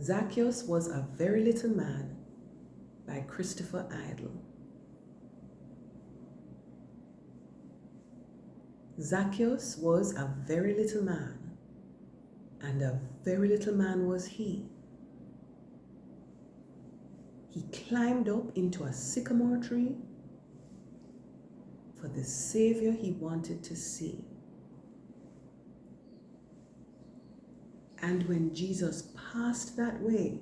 Zacchaeus was a very little man by Christopher Idle. Zacchaeus was a very little man, and a very little man was he. He climbed up into a sycamore tree for the Saviour he wanted to see. And when Jesus passed that way,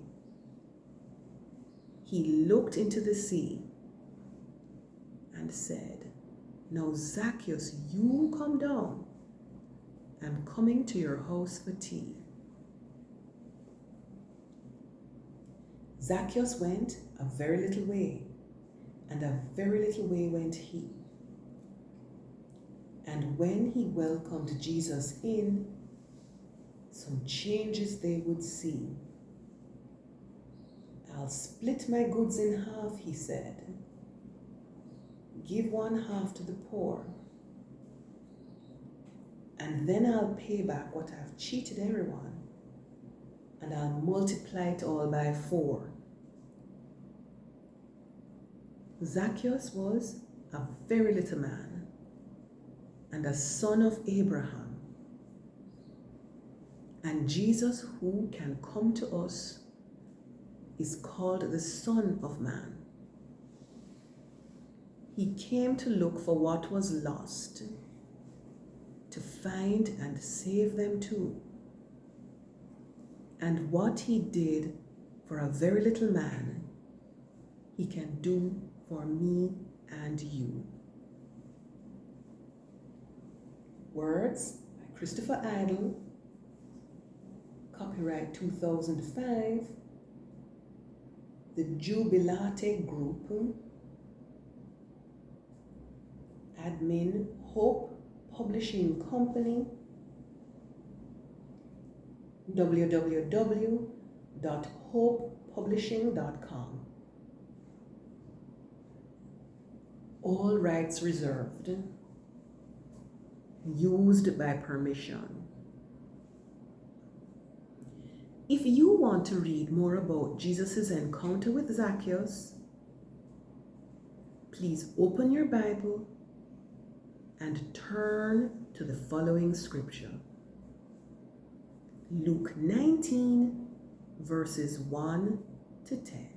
he looked into the sea and said, "Now Zacchaeus, you come down. I'm coming to your house for tea." Zacchaeus went a very little way, and a very little way went he. And when he welcomed Jesus in, some changes they would see. "I'll split my goods in half," he said. "Give one half to the poor. And then I'll pay back what I've cheated everyone, and I'll multiply it all by 4. Zacchaeus was a very little man and a son of Abraham. And Jesus, who can come to us, is called the Son of Man. He came to look for what was lost, to find and save them too. And what he did for a very little man, he can do for me and you. Words by Christopher Idle. Copyright 2005. The Jubilate Group. Admin Hope Publishing Company. www.hopepublishing.com. All rights reserved. Used by permission. If you want to read more about Jesus' encounter with Zacchaeus, please open your Bible and turn to the following scripture. Luke 19, verses 1 to 10.